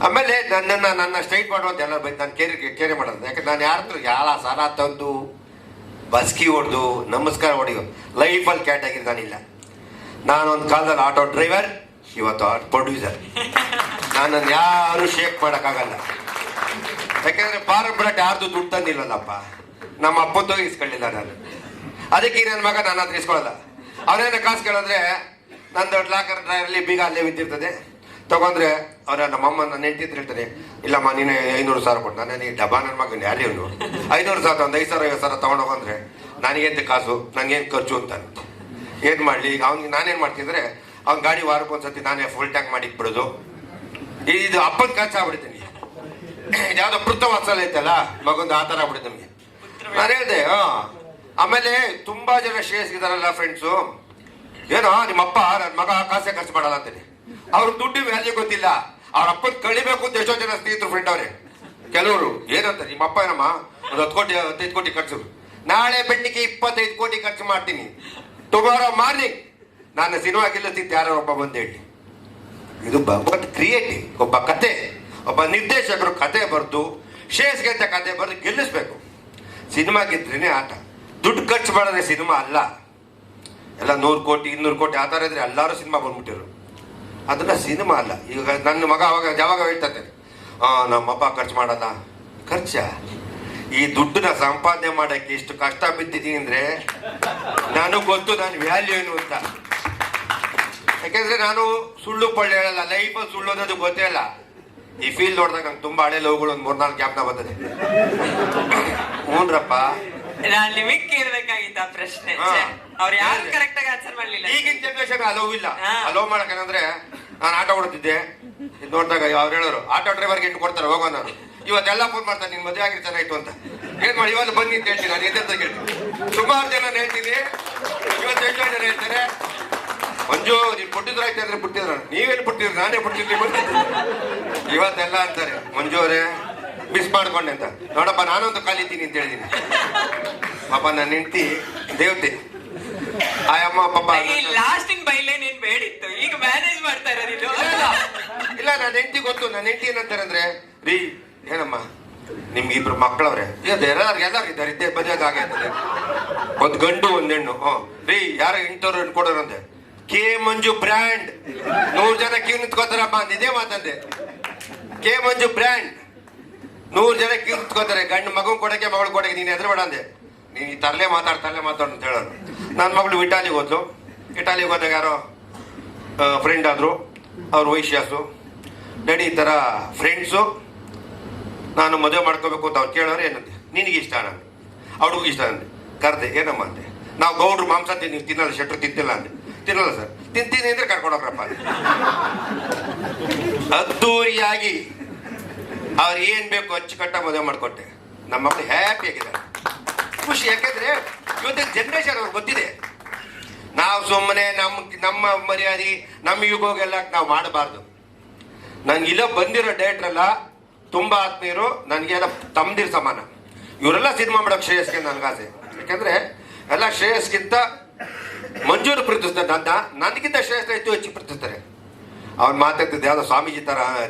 ಆಮೇಲೆ ನನ್ನ ಸ್ಟ್ರೈಟ್ ಮಾಡುವಂತ ಎಲ್ಲ ಬೈಕ್ ನಾನು ಕೇರೆ ಮಾಡೋದು. ಯಾಕಂದ್ರೆ ನಾನು ಯಾರ ಸಾಲ ತಂದು ಬಸ್ಕಿ ಹೊಡೆದು ನಮಸ್ಕಾರ ಹೊಡೆಯೋ ಲೈಫಲ್ಲಿ ಕ್ಯಾಟಗಿರಿ ನಾನಿಲ್ಲ. ನಾನೊಂದು ಕಾಲದಲ್ಲಿ ಆಟೋ ಡ್ರೈವರ್, ಇವತ್ತು ಪ್ರೊಡ್ಯೂಸರ್. ನನ್ನನ್ನು ಯಾರು ಶೇಕ್ ಮಾಡೋಕ್ಕಾಗಲ್ಲ. ಯಾಕೆಂದ್ರೆ ಫಾರಂ ಬಿಡಕ್ಕೆ ಯಾರ್ದು ದುಡ್ಡು ತಂದಿಲ್ಲಲ್ಲಪ್ಪ, ನಮ್ಮ ಅಪ್ಪಂದು ಇಸ್ಕೊಳ್ಳಿಲ್ಲ ನಾನು. ಅದಕ್ಕೆ ನನ್ನ ಮಗ ನನ್ನ ಹತ್ರ ಇಸ್ಕೊಳ್ಳಲ್ಲ. ಅವನೇನ ಕಾಸು ಕೇಳಿದ್ರೆ ನಂದು ಲಾಕರ್ ಡ್ರೈವರಲ್ಲಿ ಬೀಗ ಅಲ್ಲೇ ಬಿದ್ದಿರ್ತದೆ. ತಗೊಂಡ್ರೆ ನಮ್ಮಮ್ಮ ನನ್ನ ಹೆಂಡತಿ ಹೇಳ್ತಾರೆ, ಇಲ್ಲಮ್ಮ ನೀನು 500,000 ಕೊಟ್ಟು. ನಾನು ಡಬ್ಬಾ ನನ್ನ ಮಗನ ಯಾರೇ ಅವನು 500,000 ಒಂದು 5,000 ತಗೊಂಡೋಗಂದ್ರೆ ನನಗೇಂತ ಕಾಸು, ನನಗೇನು ಖರ್ಚು ಅಂತ. ಏನು ಮಾಡಲಿ ಈಗ ಅವ್ನಿಗೆ ನಾನೇನು ಮಾಡ್ತಿದ್ರೆ ಅವ್ನ ಗಾಡಿ ವಾರಕ್ಕೊಂದ್ಸತಿ ನಾನೇ ಫುಲ್ ಟ್ಯಾಂಕ್ ಮಾಡಿ ಬಿಡೋದು. ಇದು ಅಪ್ಪನ ಖರ್ಚು ಆಗ್ಬಿಡ್ತೀನಿ. ಯಾವ್ದೋ ಪೃಥವಾತ್ಸಲ ಐತಲ್ಲ ಮಗೊಂದು ಆ ಥರ ಆಗ್ಬಿಡುತ್ತೆ ನಮಗೆ. ನಾನು ಹೇಳಿದೆ ಆಮೇಲೆ ತುಂಬಾ ಜನ ಶ್ರೇಯಸ್ಗಿದಾರಲ್ಲ ಫ್ರೆಂಡ್ಸು, ಏನೋ ನಿಮ್ಮಪ್ಪ ನನ್ನ ಮಗ ಕಾಸೆ ಖರ್ಚು ಮಾಡಲ್ಲ ಅಂತೀನಿ. ಅವ್ರ ದುಡ್ಡು ವ್ಯಾಲ್ಯೂ ಗೊತ್ತಿಲ್ಲ. ಅವ್ರ ಅಪ್ಪನ ಕಳಿಬೇಕು ಅಂತ ಎಷ್ಟೋ ಜನ ಸ್ನೇಹಿತರು ಫ್ರೆಂಡ್ ಅವ್ರೆ. ಕೆಲವರು ಏನಂತ ನಿಮ್ಮಪ್ಪ ಏನಮ್ಮ ಒಂದು 10 ಕೋಟಿ 15 ಕೋಟಿ ಖರ್ಚು, ನಾಳೆ ಬೆಟ್ಟಿಗೆ 25 ಕೋಟಿ ಖರ್ಚು ಮಾಡ್ತೀನಿ, ಟುಮಾರೋ ಮಾರ್ನಿಂಗ್ ನಾನು ಸಿನಿಮಾ ಗೆಲ್ಲಿಸ್ತಿದ್ದೆ ಯಾರೋ ಒಬ್ಬ ಬಂದು ಹೇಳಿ. ಇದು ಒಂದು ಕ್ರಿಯೇಟಿವ್, ಒಬ್ಬ ಕತೆ, ಒಬ್ಬ ನಿರ್ದೇಶಕರು ಕತೆ ಬರೆದು ಶ್ರೇಯಸ್ಗೆ ಅಂತ ಕತೆ ಬರೆದು ಗೆಲ್ಲಿಸ್ಬೇಕು. ಸಿನಿಮಾ ಗೆದ್ರೇನೆ ಆಟ. ದುಡ್ಡು ಖರ್ಚು ಮಾಡಿದ್ರೆ ಸಿನಿಮಾ ಅಲ್ಲ. ಎಲ್ಲ 100 ಕೋಟಿ 200 ಕೋಟಿ ಆ ಥರ ಇದ್ರೆ ಎಲ್ಲರೂ ಸಿನಿಮಾ ಬಂದ್ಬಿಟ್ಟಿರು. ಅದನ್ನ ಸಿನಿಮಾ ಅಲ್ಲ. ಈಗ ನನ್ನ ಮಗ ಅವಾಗ ಯಾವಾಗ ಹೇಳ್ತಾರೆ, ನಮ್ಮಪ್ಪ ಖರ್ಚು ಮಾಡಲ್ಲ. ಖರ್ಚ ಈ ದುಡ್ಡನ್ನ ಸಂಪಾದನೆ ಮಾಡಕ್ಕೆ ಎಷ್ಟು ಕಷ್ಟ ಬಿದ್ದಿದ್ದೀನಿ ಅಂದ್ರೆ ನನಗೆ ಗೊತ್ತು ನಾನು ವ್ಯಾಲ್ಯೂ ಏನು ಅಂತ. ಯಾಕೆಂದ್ರೆ ನಾನು ಸುಳ್ಳು ಪಳ್ಳು ಹೇಳಲ್ಲ, ಲೈಫಲ್ಲಿ ಸುಳ್ಳು ಅನ್ನೋದು ಗೊತ್ತೇ ಇಲ್ಲ. ಈ ಫೀಲ್ಡ್ ನೋಡಿದಾಗ ನಂಗೆ ತುಂಬಾ ಹಳೆ ಲವ್ಗಳು ಒಂದು 3-4 ಗ್ಯಾಪ್ನ ಬರ್ತದೆ. ಹ್ಞೂನ್ರಪ್ಪ, ನಾನು ನಿಮಗೆ ಕೇಳಬೇಕಾಗಿದ್ದ ಪ್ರಶ್ನೆ ಅವ್ರು ಯಾರು ಕರೆಕ್ಟ್ ಆಗಿ ಆನ್ಸರ್ ಮಾಡ್ಲಿಲ್ಲ. ಈಗಿನ ಜನರೇಷನ್ ಅಲೋವ್ ಇಲ್ಲ. ಅಲೋವ್ ಮಾಡಕ್ಕಂದ್ರೆ ನಾನು ಆಟೋ ಹೊಡ್ತಿದ್ದೆ, ಇದು ನೋಡಿದಾಗ ಅವ್ರು ಹೇಳೋರು ಆಟೋ ಡ್ರೈವರ್ಗೆ ಎಂಟು ಕೊಡ್ತಾರೆ ಹೋಗೋ. ನಾನು ಇವತ್ತೆಲ್ಲ ಫೋನ್ ಮಾಡ್ತಾರೆ, ನಿನ್ ಮದುವೆ ಆಗಿರ್ತಾನೆ ಆಯ್ತು ಅಂತ. ಏನ್ ಮಾಡಿ ಇವತ್ತು ಬನ್ನಿ ಅಂತ ಹೇಳ್ತೀನಿ. ನಾನು ಎದ್ದ ಕೇಳ್ತೀನಿ. ಸುಮಾರು ಜನ ಹೇಳ್ತೀನಿ, ಇವತ್ತು ಎಷ್ಟೋ ಜನ ಹೇಳ್ತಾರೆ, ಮಂಜು ನೀನ್ ಪುಟ್ಟಿದ್ರು ಆಯ್ತು ಅಂದ್ರೆ ಪುಟ್ಟಿದ್ರ, ನೀವೇನು ಪುಟ್ಟಿದ್ರು ನಾನೇ ಪುಟ್ಟಿರ್ಲಿ ಬಂದು ಇವತ್ತೆಲ್ಲ ಅಂತಾರೆ, ಮಂಜು ಅವರೇ ಮಿಸ್ ಮಾಡ್ಕೊಂಡೆ ಅಂತ. ನೋಡಪ್ಪ ನಾನೊಂದು ಕಾಲಿದ್ದೀನಿ ಅಂತ ಹೇಳಿದೀನಿ. ಪಾಪ ನನ್ನ ಹೆಂಡತಿ ದೇವತೆ ಆಯಮ್ಮ ಪಾಪ. ಲಾಸ್ಟಿಂಗ್ ಬೈಲೇನ್ ಏನ್ ಬೇಡಿತ್ತು, ಈಗ ಮ್ಯಾನೇಜ್ ಮಾಡ್ತಾ ಇರೋದಿಲ್ಲ. ಇಲ್ಲ ನನ್ನ ಹೆಂಡತಿ ಗೊತ್ತು. ನನ್ನ ಹೆಂಡತಿ ಏನಂತಾರೆ ಅಂದ್ರೆ, ರೀ ಏನಮ್ಮ ನಿಮ್ಗೆ 2 ಮಕ್ಕಳವ್ರೆ, ಎಲ್ಲಾರು ಇದ್ದಾರೆ, ಇದ್ದೇ ಮದುವೆ ಹಾಗೆ ಆಗ್ತದೆ, ಒಂದು ಗಂಡು ಒಂದು ಹೆಣ್ಣು. ರೀ ಯಾರ ಇಂಥವ್ರು ಕೊಡೋರಂತೆ, ಕೆ ಮಂಜು ಬ್ರ್ಯಾಂಡ್ 100 ಜನ ಕ್ಯೂ ನಿಂತ್ಕೋತಾರಪ್ಪ ಅಂದಿದೆ ಮಾತಂದೆ. ಕೆ ಮಂಜು ಬ್ರ್ಯಾಂಡ್ 100 ಜನ ಕ್ಯೂ ನಿಂತ್ಕೋತಾರೆ, ಗಂಡು ಮಗನ್ ಕೊಡಕ್ಕೆ ಮಗಳು ಕೊಡಕ್ಕೆ. ನೀನು ಎದುರು ಬೇಡ ಅಂದೆ. ನೀನು ಈ ತರಲೆ ಮಾತಾಡು ಅಂತ ಹೇಳೋರು. ನನ್ನ ಮಗಳು ಇಟಾಲಿಗೆ ಹೋದ್ಲು. ಇಟಾಲಿಗೆ ಹೋದಾಗ ಯಾರೋ ಫ್ರೆಂಡ್ ಆದ್ರು, ಅವ್ರು ವೈಶ್ಯಾಸು. ಡ್ಯಾಡಿ ಈ ಥರ ಫ್ರೆಂಡ್ಸು ನಾನು ಮದುವೆ ಮಾಡ್ಕೋಬೇಕು ಅಂತ ಅವ್ರು ಕೇಳೋರು. ಏನಂತೆ, ನಿನಗೆ ಇಷ್ಟ ನಾನು ಅವ್ರಿಗೂ ಇಷ್ಟ ಅಂದೆ. ಕರೆದೆ, ಏನಮ್ಮ ಅಂದೆ. ನಾವು ಗೌಡ್ರು ಮಾಂಸ ನೀವು ತಿನ್ನಲ್ಲ, ಶೆಟ್ರು ತಿಂತಿಲ್ಲ ಅಂದೆ. ತಿನ್ನಲ್ಲ ಸರ್. ತಿಂತೀನಿ ಅಂದ್ರೆ ಕರ್ಕೊಂಡೋಗ್ರಪ್ಪ. ಅದ್ದೂರಿಯಾಗಿ ಅವ್ರು ಏನ್ ಬೇಕು ಅಚ್ಚುಕಟ್ಟ ಮದುವೆ ಮಾಡ್ಕೊಟ್ಟೆ. ನಮ್ಮ ಮಕ್ಕಳು ಹ್ಯಾಪಿ ಆಗಿದ್ದಾರೆ, ಖುಷಿ. ಯಾಕೆಂದ್ರೆ ಇವತ್ತಿನ ಜನರೇಷನ್ ಅವ್ರಿಗೆ ಗೊತ್ತಿದೆ, ನಾವು ಸುಮ್ಮನೆ ನಮ್ಮ ಮರ್ಯಾದೆ ನಮ್ಮ ಯುಗೋಗೆಲ್ಲ ನಾವು ಮಾಡಬಾರ್ದು. ನನ್ಗಿಲ್ಲ ಬಂದಿರೋ ಡೈರೆಕ್ಟ್ರೆಲ್ಲ ತುಂಬಾ ಆತ್ಮೀಯರು, ನನಗೆಲ್ಲ ತಮ್ಮದಿರ ಸಮಾನ. ಇವರೆಲ್ಲ ಸಿನಿಮಾ ಮಾಡೋಕೆ ಶ್ರೇಯಸ್ಗೆ ನನ್ಗಾಸೆ. ಯಾಕಂದ್ರೆ ಎಲ್ಲ ಶ್ರೇಯಸ್ಗಿಂತ ಮಂಜೂರು ಪ್ರೀತಿಸ್ತಾರೆ, ನನಗಿಂತ ಶ್ರೇಯಸ್ ಹೆಚ್ಚು ಪ್ರೀತಿಸ್ತಾರೆ. ಅವ್ನು ಮಾತಾಡ್ತಿದ್ದೆ ಯಾವ್ದೋ ಸ್ವಾಮೀಜಿ ತರ,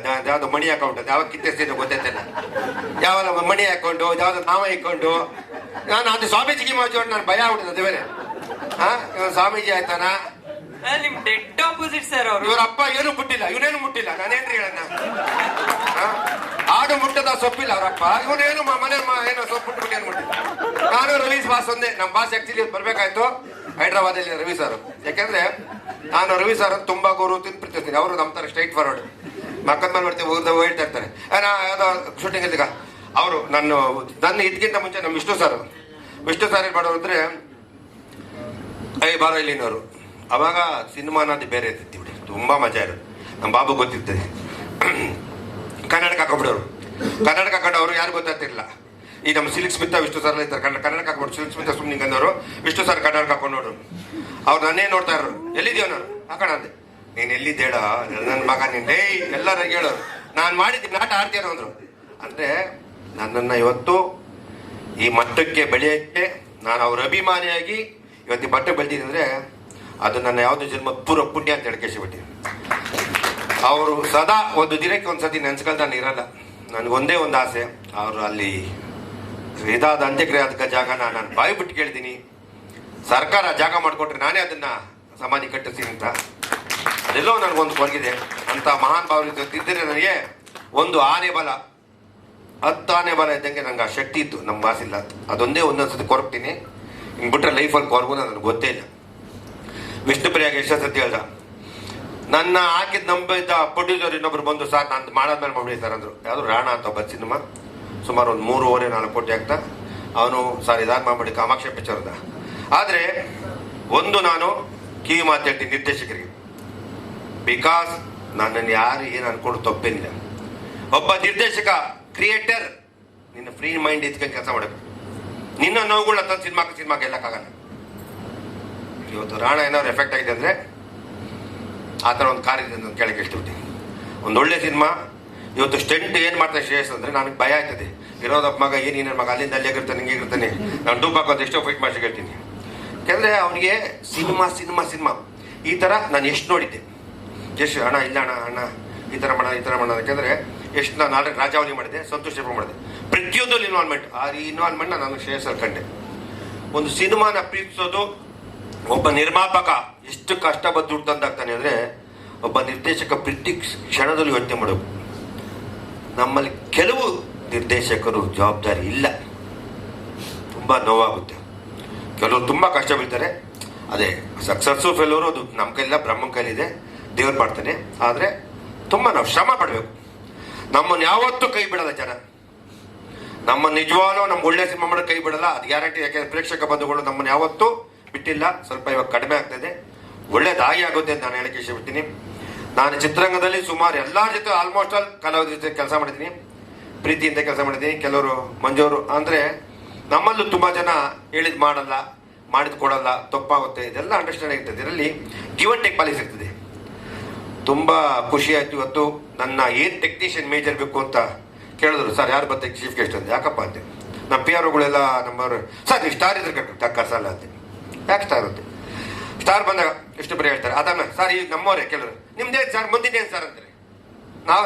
ಯಾವ್ದೋ ಮಣಿ ಅಕೌಂಟ್ ಯಾವ ಕಿತ್ತಿಸ್ತಿದ್ದೆ ಗೊತ್ತೈತಿಲ್ಲ, ಯಾವ ಮಣಿ ಹಾಕೊಂಡು ಯಾವ್ದೋ ನಾಮ ಇಕ್ಕೊಂಡು. ನಾನು ಅದು ಸ್ವಾಮೀಜಿಗೆ ಮಾಚೋಡ್ ನಾನು ಭಯ ಆಗ್ಬಿಟ್ಟಿದೆ. ಅದು ಬೇರೆ ಸ್ವಾಮೀಜಿ ಆಯ್ತಾನ, ನಿಮ್ ಡೆಡ್ ಆಪೋಸಿಟ್ ಸರ್ ಅವರು. ಇವ್ರ ಅಪ್ಪ ಏನು ಮುಟ್ಟಿಲ್ಲ, ಇವನೇನು ಮುಟ್ಟಿಲ್ಲ. ನಾನೇನ್ರಿ ಹೇಳಣ್ಣ, ಆಡು ಮುಟ್ಟದ ಸೊಪ್ಪಿಲ್ಲ ಅವ್ರಪ್ಪ. ಇವನೇನು ಮನೆ ಏನೋ ಸೊಪ್ಪು ಮುಟ್ಬಿಟ್ಟು ಏನು ಮುಟ್ಟಿಲ್ಲ. ನಾನು ರವಿ ಬಾಸ್ ಒಂದೇ. ನಮ್ಮ ಬಾಸ್ ಆಕ್ಚುಲಿ ಬರ್ಬೇಕಾಯ್ತು ಹೈದ್ರಾಬಾದಲ್ಲಿ ರವಿ ಸರ್. ಯಾಕೆಂದ್ರೆ ನಾನು ರವಿ ಸರ್ ತುಂಬಾ ಗೌರವ ಪ್ರೀತಿಸ್ತೀನಿ. ಅವರು ನಮ್ಮ ತರ ಸ್ಟ್ರೈಟ್ ಫಾರ್ವರ್ಡ್, ಮಕ್ಕದ ಮೇಲೆ ಬರ್ತೀವಿ ಹೇಳ್ತಾ ಇರ್ತಾರೆ. ಯಾವ್ದೋ ಶೂಟಿಂಗ್ ಇದ್ದಾಗ ಅವರು ನನ್ನ ಇದಕ್ಕಿಂತ ಮುಂಚೆ ನಮ್ಮ ವಿಷ್ಣು ಸರ್ ಏನ್ ಮಾಡೋರು ಅಂದ್ರೆ, ಬಾರೋ ಇಲ್ಲಿನವರು. ಅವಾಗ ಸಿನಿಮಾ ಅನ್ನೋದು ಬೇರೆ ಇರ್ತಿತ್ತು ಬಿಡಿ, ತುಂಬಾ ಮಜಾ ಇರೋದು. ನಮ್ಮ ಬಾಬು ಗೊತ್ತಿರ್ತದೆ. ಕನ್ನಡಕ್ಕೆ ಹಾಕೊಂಡ್ಬಿಡೋರು. ಕನ್ನಡಕ್ಕೆ ಹಾಕೊಂಡು ಅವರು ಯಾರು ಗೊತ್ತಾಗ್ತಿರ್ಲಿಲ್ಲ. ಈ ನಮ್ಮ ಸಿಲ್ಕ್ ಸ್ಮಿತ ವಿಷ್ಣು ಸರ್ ಇರ್ತಾರೆ, ಕನ್ನಡಕ್ಕೆ ಹಾಕೊಂಡು ಸಿಲ್ಕ್ ಸ್ಮಿತ ಸುಮ್ಮನೆ ಅಂದವರು. ವಿಷ್ಣು ಸರ್ ಕನ್ನಡಕ್ಕೆ ಹಾಕೊಂಡು ನೋಡ್ರು. ಅವ್ರು ನನ್ನೇ ನೋಡ್ತಾ ಇರೋರು. ಎಲ್ಲಿದ್ದೀವ ನಾನು ಹಾಕೋಣ ಅಂದೆ. ನೀನು ಎಲ್ಲಿದ್ದೇಳ ನನ್ನ ಮಗ, ನೀನು ಎಲ್ಲರೂ ಹೇಳೋರು. ನಾನು ಮಾಡಿದ್ದೀನಿ ನಾಟ ಆಡ್ತೀರೋ ಅಂದ್ರು. ಅಂದ್ರೆ ನನ್ನನ್ನು ಇವತ್ತು ಈ ಮಟ್ಟಕ್ಕೆ ಬೆಳೆಯೋಕ್ಕೆ ನಾನು ಅವ್ರ ಅಭಿಮಾನಿಯಾಗಿ ಇವತ್ತು ಈ ಮಟ್ಟಕ್ಕೆ ಬೆಳೆದಿದ್ದೀನಿ ಅಂದ್ರೆ ಅದು ನನ್ನ ಯಾವುದೋ ಜನ್ಮ ಪೂರ್ವ ಪುಣ್ಯ ಅಂತ ಹೇಳ್ಕೇಶಿಬಿಟ್ಟಿದ್ದೀನಿ. ಅವರು ಸದಾ ಒಂದು ದಿನಕ್ಕೆ ಒಂದ್ಸತಿ ನೆನ್ಸ್ಕೊಳ್ತಾನೆ ಇರಲ್ಲ. ನನಗೊಂದೇ ಒಂದು ಆಸೆ, ಅವರು ಅಲ್ಲಿ ಇದಾದ ಅಂತ್ಯಕ್ರಿಯೆ ಅದಕ್ಕೆ ಜಾಗನ ನಾನು ಬಾಯಿ ಬಿಟ್ಟು ಕೇಳ್ತೀನಿ, ಸರ್ಕಾರ ಜಾಗ ಮಾಡಿಕೊಟ್ರೆ ನಾನೇ ಅದನ್ನ ಸಮಾಧಿ ಕಟ್ಟಿಸ್ತೀನಿ ಅಂತ. ಅದೆಲ್ಲೋ ನನಗೊಂದು ಕೊರಗಿದೆ ಅಂತ ಮಹಾನ್ ಭಾವ ಇದ್ದರೆ ನನಗೆ ಒಂದು ಆನೆ ಬಲ 10 ಆನೆ ಬಲ ಇದ್ದಂಗೆ ನಂಗೆ ಆ ಶಕ್ತಿ ಇತ್ತು, ನಮ್ಮ ಮಾಸಿಲ್ಲ. ಅದೊಂದೇ ಒಂದೊಂದ್ಸತಿ ಕೊರಗ್ತೀನಿ, ಹಿಂಗೆ ಬಿಟ್ಟರೆ ಲೈಫಲ್ಲಿ ಕೊರಗು ನನಗೆ ಗೊತ್ತೇ ಇಲ್ಲ. ವಿಷ್ಣುಪ್ರಿಯಾಗ ಎಷ್ಟೋ ಸತಿ ಹೇಳ್ದ, ನನ್ನ ಹಾಕಿದ ನಂಬಿದ್ದ ಪ್ರೊಡ್ಯೂಸರ್ ಇನ್ನೊಬ್ರು ಬಂದು ಸರ್ ನಾನು ಮಾಡಾದ್ಮೇಲೆ ಮಾಡ್ಬಿಡಿ ಸರ್ ಅಂದರು. ಯಾವುದು ರಾಣ ಅಂತ ಒಬ್ಬ ಸಿನಿಮಾ, ಸುಮಾರು ಒಂದು 3.5-4 ಕೋಟಿ ಆಗ್ತಾ ಅವನು ಸರ್ ಇದಾಗಿ ಮಾಡ್ಬಿಡಿ ಕಾಮಾಕ್ಷ ಪಿಕ್ಚರ್ದ. ಆದರೆ ಒಂದು ನಾನು ಕಿವಿ ಮಾತು ಹೇಳ್ತೀನಿ ನಿರ್ದೇಶಕರಿಗೆ, ಬಿಕಾಸ್ ನನ್ನನ್ನು ಯಾರು ಏನು ಅನ್ಕೊಂಡು ತಪ್ಪೇನಿಲ್ಲ. ಒಬ್ಬ ನಿರ್ದೇಶಕ ಕ್ರಿಯೇಟರ್ ನಿನ್ನ ಫ್ರೀ ಮೈಂಡ್ ಇದ್ಕೊಂಡು ಕೆಲಸ ಮಾಡಬೇಕು. ನಿನ್ನ ನೋವುಗಳನ್ನ ತಂದು ಸಿನಿಮಾಕ್ಕೆ ಗೆಲ್ಲಕ್ಕಾಗಲ್ಲ. ಇವತ್ತು ರಾಣ ಏನಾದ್ರು ಎಫೆಕ್ಟ್ ಆಗಿದೆ ಅಂದರೆ ಆ ಥರ ಒಂದು ಕಾರ್ಯ ಇದೆ ಅಂತ ಕೇಳಕ್ಕೆ ಇಷ್ಟಪಡ್ತೀನಿ. ಒಂದು ಒಳ್ಳೆ ಸಿನಿಮಾ ಇವತ್ತು ಸ್ಟೆಂಟ್ ಏನು ಮಾಡ್ತಾರೆ ಶ್ರೇಯಸ್ ಅಂದರೆ ನನಗೆ ಭಯ ಆಗ್ತದೆ. ಇರೋದಪ್ಪ ಮಗ ಏನು ನನ್ನ ಮಗ ಅಲ್ಲಿಂದ ಅಲ್ಲೇ ಇರ್ತಾನೆ ಹಿಂಗೆ ಇರ್ತಾನೆ, ನಾನು ಡೂಪ್ ಹಾಕೋದು ಎಷ್ಟೋ ಫೈಟ್ ಮಾಡಿ ಹೇಳ್ತೀನಿ. ಯಾಕೆಂದರೆ ಅವನಿಗೆ ಸಿನಿಮಾ ಈ ಥರ ನಾನು ಎಷ್ಟು ನೋಡಿದ್ದೆ, ಎಷ್ಟು ಅಣ್ಣ ಇಲ್ಲ ಅಣ್ಣ ಈ ಥರ ಮಾಡೋಣ. ಯಾಕೆಂದರೆ ಎಷ್ಟು ನಾನು ಆಲ್ರೆಡಿ ರಾಜಾವಳಿ ಮಾಡಿದೆ, ಸಂತೋಷ ಮಾಡಿದೆ, ಪ್ರತಿಯೊಂದು ಇನ್ವಾಲ್ವ್ಮೆಂಟ್. ಆ ಇನ್ವಾಲ್ವ್ಮೆಂಟ್ನ ನಾನು ಶ್ರೇಯಸ್ಸಲ್ಲಿ ಕಂಡೆ. ಒಂದು ಸಿನಿಮಾನ ಪ್ರೀತಿಸೋದು ಒಬ್ಬ ನಿರ್ಮಾಪಕ ಎಷ್ಟು ಕಷ್ಟ ಬಂದು ದುಡ್ಡು ತಂದಾಗ್ತಾನೆ ಅಂದರೆ ಒಬ್ಬ ನಿರ್ದೇಶಕ ಪ್ರತಿ ಕ್ಷಣದಲ್ಲಿ ಯೋಚನೆ ಮಾಡಬೇಕು. ನಮ್ಮಲ್ಲಿ ಕೆಲವು ನಿರ್ದೇಶಕರು ಜವಾಬ್ದಾರಿ ಇಲ್ಲ, ತುಂಬ ನೋವಾಗುತ್ತೆ. ಕೆಲವರು ತುಂಬ ಕಷ್ಟ ಬೀಳ್ತಾರೆ. ಅದೇ ಸಕ್ಸಸ್ಸು ಫೇಲ್ಯೂರು ಅದು ನಮ್ಮ ಕೈಲಿಲ್ಲ, ಬ್ರಹ್ಮನ ಕೈಲಿದೆ, ದೇವ್ರು ಮಾಡ್ತಾನೆ. ಆದರೆ ತುಂಬ ನಾವು ಶ್ರಮ ಪಡಬೇಕು. ನಮ್ಮನ್ನು ಯಾವತ್ತೂ ಕೈ ಬಿಡಲ್ಲ ಜನ. ನಮ್ಮ ನಿಜವಾಗ್ಲೂ ನಮ್ಮ ಒಳ್ಳೆ ಸಿನಿಮಾ ಮಾಡೋದು ಕೈ ಬಿಡಲ್ಲ, ಅದು ಗ್ಯಾರಂಟಿ. ಯಾಕೆಂದರೆ ಪ್ರೇಕ್ಷಕ ಬಂಧುಗಳು ನಮ್ಮನ್ನು ಯಾವತ್ತೂ ಬಿಟ್ಟಿಲ್ಲ. ಸ್ವಲ್ಪ ಇವಾಗ ಕಡಿಮೆ ಆಗ್ತದೆ, ಒಳ್ಳೇದಾಗಿ ಆಗುತ್ತೆ ಅಂತ ನಾನು ಹೇಳಕ್ಕೆ ಇಷ್ಟಪಡ್ತೀನಿ. ನಾನು ಚಿತ್ರರಂಗದಲ್ಲಿ ಸುಮಾರು ಎಲ್ಲರ ಜೊತೆ ಆಲ್ಮೋಸ್ಟ್ ಆಲ್ ಕಲಾವಿದರ ಜೊತೆ ಕೆಲಸ ಮಾಡಿದ್ದೀನಿ, ಪ್ರೀತಿಯಿಂದ ಕೆಲಸ ಮಾಡಿದ್ದೀನಿ. ಕೆಲವರು ಮಂಜೂರು ಅಂದರೆ ನಮ್ಮಲ್ಲೂ ತುಂಬ ಜನ ಹೇಳಿದ್ ಮಾಡಲ್ಲ, ಮಾಡಿದ್ ಕೊಡಲ್ಲ, ತಪ್ಪಾಗುತ್ತೆ, ಇದೆಲ್ಲ ಅಂಡರ್ಸ್ಟ್ಯಾಂಡಿಂಗ್ ಇರ್ತದೆ. ಇದರಲ್ಲಿ ಗಿವ್ ಅಂಡ್ ಟೇಕ್ ಪಾಲಿಸಿ ಇರ್ತದೆ. ತುಂಬ ಖುಷಿ ಆಯ್ತು. ಇವತ್ತು ನನ್ನ ಏನು ಟೆಕ್ನಿಷಿಯನ್ ಮೇಜರ್ ಬೇಕು ಅಂತ ಕೇಳಿದ್ರು, ಸರ್ ಯಾರು ಬರ್ತಾರೆ ಚೀಫ್ ಗೆಸ್ಟ್ ಅಂತ. ಯಾಕಪ್ಪ ಅಂತೆ, ನಮ್ಮ ಪಿ ಆರ್ಗಳೆಲ್ಲ ನಮ್ಮವರು ಸರ್ ನೀವು ಸ್ಟಾರ್ ಇದ್ರೆ ಕರ್ಸಲ್ಲ ಅಂತೆ. ಯಾಕೆ ಸ್ಟಾರ್ ಅಂತೆ, ಸ್ಟಾರ್ ಬಂದಾಗ ಎಷ್ಟು ಬರೀ ಹೇಳ್ತಾರೆ. ಅದಾದ್ಮೇಲೆ ಸರ್ ಈಗ ನಮ್ಮವರೇ ಕೆಲವರು ನಿಮ್ದೇನು ಸರ್ ಮುಂದಿನೇನು ಸರ್ ಅಂತಾರೆ.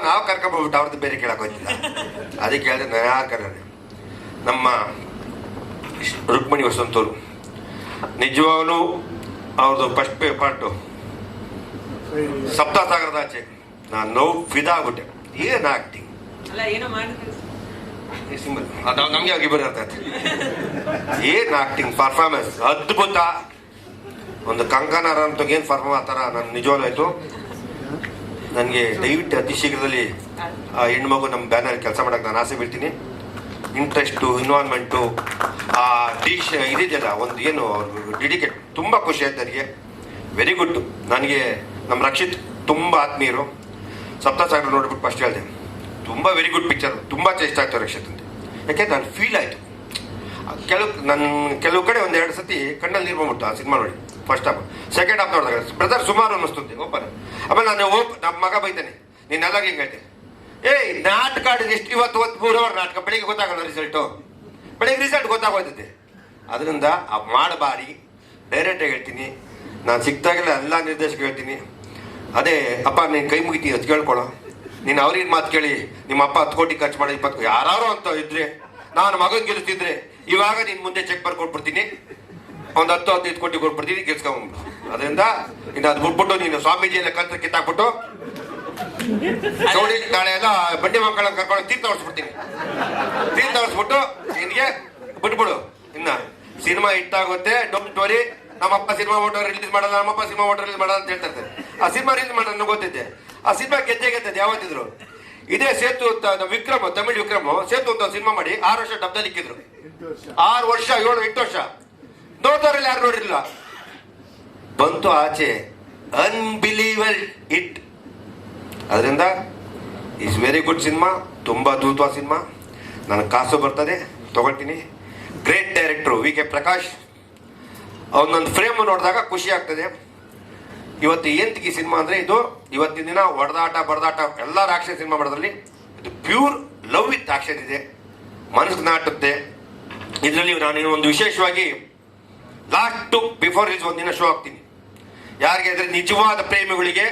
ನಾವು ಕರ್ಕೊಂಡ್ಬಿಟ್ಟು ಅವ್ರದ್ದು ಬೇರೆ ಕೇಳಕ್ಕೆ ಹೋಗ್ತಿಲ್ಲ. ಅದಕ್ಕೆ ಹೇಳಿದ್ರೆ ನಾನು ಯಾರು ಕರ್ಕೊಂಡೆ, ನಮ್ಮ ರುಕ್ಮಿಣಿ ವಸಂತವರು ನಿಜವಾಗ್ಲೂ ಅವ್ರದ್ದು ಫಸ್ಟ್ ಪಾರ್ಟು ಸಪ್ತಸಾಗರದ ಆಚೆ ನಾನು ನೋವು ಫಿದಾ ಆಗ್ಬಿಟ್ಟೆ. ಏನು ಆಕ್ಟಿಂಗ್ ಸಿಂಬಲ್ ಅದು ನಮಗೆ ಆಗಿ ಬರ್ತೈತೆ. ಏನು ಆಕ್ಟಿಂಗ್ ಪರ್ಫಾರ್ಮೆನ್ಸ್ ಅದ್ಭುತ. ಒಂದು ಕಂಕನರ ಅಂತ ಏನು ಪರ್ಫಾರ್ಮ್ ಆ ಥರ ನಾನು ನಿಜವಾಗ್ಲೂ ಆಯಿತು. ನನಗೆ ದಯವಿಟ್ಟು ಅತಿ ಶೀಘ್ರದಲ್ಲಿ ಆ ಹೆಣ್ಮಗು ನಮ್ಮ ಬ್ಯಾನರ್ ಕೆಲಸ ಮಾಡೋಕ್ಕೆ ನಾನು ಆಸೆ ಬೀಳ್ತೀನಿ. ಇಂಟ್ರೆಸ್ಟು, ಇನ್ವಾಲ್ವ್ಮೆಂಟು, ಆ ಇದಿದೆಯಲ್ಲ ಒಂದು ಏನು ಡಿಡಿಕೇಟ್, ತುಂಬ ಖುಷಿ ಆಯ್ತು ನನಗೆ. Very good. ನನಗೆ ನಮ್ಮ ರಕ್ಷಿತ್ ತುಂಬ ಆತ್ಮೀಯರು. ಸಪ್ತಸಾಗರ ನೋಡ್ಬಿಟ್ಟು ಫಸ್ಟ್ ಹೇಳಿದೆ, ತುಂಬ ವೆರಿ ಗುಡ್ ಪಿಕ್ಚರ್, ತುಂಬ ಇಷ್ಟ ಆಯಿತು ರಕ್ಷಿತ್ ಅಂತ. ಯಾಕೆ ನಾನು ಫೀಲ್ ಆಯಿತು. ಕೆಲವು ಕಡೆ ಒಂದು 2 ಸತಿ ಕಣ್ಣಲ್ಲಿ ನೀರು ಬಂದ್ಬಿಟ್ಟು ಆ ಸಿನಿಮಾ ನೋಡಿ. ಫಸ್ಟ್ ಹಾಫ್, ಸೆಕೆಂಡ್ ಹಾಫ್ ನೋಡಿದಾಗ ಬ್ರದರ್ ಸುಮಾರು ಅನ್ನಿಸ್ತುತ್ತೆ ಒಬ್ಬರು. ಆಮೇಲೆ ನಾನು ನಮ್ಮ ಮಗ ಬೈತಾನೆ, ನೀನೆಲ್ಲಾಗ ಹಿಂಗೆ ಹೇಳ್ತೆ, ನಾಟಕ ಆಡಿದ್ರೆ ಎಷ್ಟು ಇವತ್ತು 3 ಅವರ್ ನಾಟಕ, ಬೆಳಿಗ್ಗೆ ಗೊತ್ತಾಗಲ್ಲ ರಿಸಲ್ಟು, ಬೆಳಿಗ್ಗೆ ರಿಸಲ್ಟ್ ಗೊತ್ತಾಗೋಯ್ತದೆ. ಅದರಿಂದ ಮಾಡಬಾರಿ ಡೈರೆಕ್ಟಾಗಿ ಹೇಳ್ತೀನಿ. ನಾನು ಸಿಕ್ತಾಗೆಲ್ಲ ಎಲ್ಲ ನಿರ್ದೇಶಕ ಹೇಳ್ತೀನಿ, ಅದೇ ಅಪ್ಪ ನೀನು ಕೈ ಮುಗಿತೀನಿ ಅದು ಕೇಳ್ಕೊಳ್ಳೋ, ನೀನು ಅವ್ರಿಗೆ ಮಾತು ಕೇಳಿ ನಿಮ್ಮ ಅಪ್ಪ 10 ಕೋಟಿ ಖರ್ಚು ಮಾಡಿ 20 ಯಾರು ಅಂತ ಇದ್ರೆ ನಾನು ಮಗನ ಗೆಲ್ಲಿಸ್ತಿದ್ರೆ ಇವಾಗ ನೀನು ಮುಂದೆ ಚೆಕ್ ಬರ್ಕೊಟ್ಬಿಡ್ತೀನಿ, ಒಂದು 10-15 ಕೋಟಿ ಕೊಟ್ಬಿಡ್ತೀನಿ, ಗೆಲ್ಸ್ಕೊಂಡ್ಬಿಡು. ಅದರಿಂದ ಇನ್ನು ಅದು ಬಿಟ್ಬಿಟ್ಟು ನೀನು ಸ್ವಾಮೀಜಿ ಎಲ್ಲ ಕಲ್ತ ಕಿತ್ತಾಕ್ಬಿಟ್ಟು ಚೌಡಿ ನಾಳೆ ಎಲ್ಲ ಬಡ್ಡಿ ಮಕ್ಕಳನ್ನ ಕರ್ಕೊಂಡು ತೀರ್ಥ ಹೊಡ್ಸ್ಬಿಡ್ತೀನಿ. ತೀರ್ಥ ಹೊಡ್ಸ್ಬಿಟ್ಟು ನಿನಗೆ ಬಿಟ್ಬಿಡು. ಇನ್ನು ಸಿನಿಮಾ ಹಿಟ್ಟಾಗುತ್ತೆ, ಡೋಂಟ್ ವರಿ. ನಮ್ಮಪ್ಪ ಸಿನಿಮಾ ಓಟರ್ ರಿಲೀಸ್ ಮಾಡಲ್ಲ, ನಮ್ಮಪ್ಪ ಸಿನಿಮಾ ಓಟರ್ ರಿಲೀಸ್ ಮಾಡಲ್ಲ ಅಂತ ಹೇಳ್ತಾ ಇರ್ತಾರೆ. ಆ ಸಿನಿಮಾ ರಿಲೀಸ್ ಮಾಡೋದು ನನಗೆ ಗೊತ್ತಿದ್ದೆ. ಆ ಸಿನಿಮಾ ಗೆದ್ದೆದ್ದು ಯಾವತ್ತಿದ್ರು. ಇದೇ ಸೇತು ವಿಕ್ರಮ್, ತಮಿಳ್ ವಿಕ್ರಮ್ ಸೇತು ಅಂತ ಸಿನಿಮಾ ಮಾಡಿ 6 ವರ್ಷ ಡಬ್ದಲ್ಲಿ ಇಕ್ಕಿದ್ರು. 6 ವರ್ಷ 7-8 ವರ್ಷ ನೋಡ್ತಾರಲ್ಲಿ ಯಾರು ನೋಡಿರಲಿಲ್ಲ. ಬಂತು ಆಚೆ, ಅನ್ಬಿಲೀವಲ್ ಇಟ್. ಅದರಿಂದ ಇಸ್ ವೆರಿ ಗುಡ್ ಸಿನಿಮಾ, ತುಂಬ ಅದ್ಭುತವಾದ ಸಿನಿಮಾ. ನನಗೆ ಕಾಸು ಬರ್ತದೆ, ತಗೊಳ್ತೀನಿ. ಗ್ರೇಟ್ ಡೈರೆಕ್ಟ್ರು ವಿ.ಕೆ. ಪ್ರಕಾಶ್. ಅವನೊಂದು ಫ್ರೇಮ್ ನೋಡಿದಾಗ ಖುಷಿ ಆಗ್ತದೆ. ಇವತ್ತು ಏಂತಿಗೆ ಸಿನಿಮಾ ಅಂದರೆ ಇದು ಇವತ್ತಿನ ದಿನ ಹೊಡೆದಾಟ ಬಡದಾಟ ಎಲ್ಲರ ಆಕ್ಷನ್ ಸಿನಿಮಾ ಮಾಡೋದ್ರಲ್ಲಿ ಇದು ಪ್ಯೂರ್ ಲವ್ ವಿತ್ ಆಕ್ಷನ್ ಇದೆ, ಮನಸ್ಸು ನಾಟುತ್ತೆ. ಇದರಲ್ಲಿ ನಾನು ಒಂದು ವಿಶೇಷವಾಗಿ ಲಾಸ್ಟ್ ಬಿಫೋರ್ ರಿಲೀಸ್ ಒಂದಿನ ಶೋ ಹಾಕ್ತೀನಿ. ಯಾರಿಗೆ ಅಂದರೆ ನಿಜವಾದ ಪ್ರೇಮಿಗಳಿಗೆ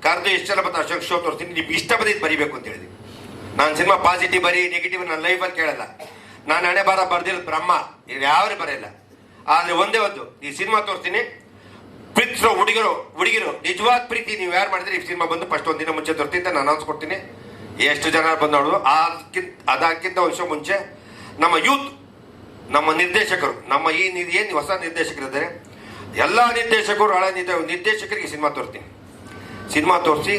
ಕರೆದು ಎಷ್ಟು ಜನ ಬರ್ತಾರೆ ಅಷ್ಟೊಂದು ಶೋ ತೋರಿಸ್ತೀನಿ, ನಿಮ್ಗೆ ಇಷ್ಟ ಬಂದಿದ್ದು ಬರೀಬೇಕು ಅಂತ ಹೇಳಿದ್ವಿ. ನಾನು ಸಿನಿಮಾ ಪಾಸಿಟಿವ್ ಬರೀ ನೆಗೆಟಿವ್ ನನ್ನ ಲೈಫಲ್ಲಿ ಕೇಳಲ್ಲ. ನಾನು ಹಣೆ ಬಾರ ಬರ್ದಿರೋದು ಬ್ರಹ್ಮ, ಇದು ಯಾವ್ದು ಬರೆಯಲ್ಲ. ಆದರೆ ಒಂದೇ ಒಂದು ಈ ಸಿನಿಮಾ ತೋರಿಸ್ತೀನಿ, ಪ್ರೀತಿಸೋ ಹುಡುಗಿರು ನಿಜವಾದ ಪ್ರೀತಿ ನೀವು ಯಾರು ಮಾಡಿದ್ರೆ ಈ ಸಿನಿಮಾ ಬಂದು ಫಸ್ಟ್ ಒಂದಿನ ಮುಂಚೆ ತೋರಿಸ್ತೀನಿ ಅಂತ ನಾನು ಅನ್ಸ್ ಕೊಡ್ತೀನಿ. ಎಷ್ಟು ಜನ ಬಂದು ನೋಡೋದು. ಅದಕ್ಕಿಂತ ವರ್ಷ ಮುಂಚೆ ನಮ್ಮ ಯೂತ್, ನಮ್ಮ ನಿರ್ದೇಶಕರು, ನಮ್ಮ ಏನು ಹೊಸ ನಿರ್ದೇಶಕರಿದ್ದಾರೆ, ಎಲ್ಲ ನಿರ್ದೇಶಕರು ಹಳೆ ನಿರ್ದೇಶಕರಿಗೆ ಸಿನಿಮಾ ತೋರಿಸ್ತೀನಿ. ಸಿನಿಮಾ ತೋರಿಸಿ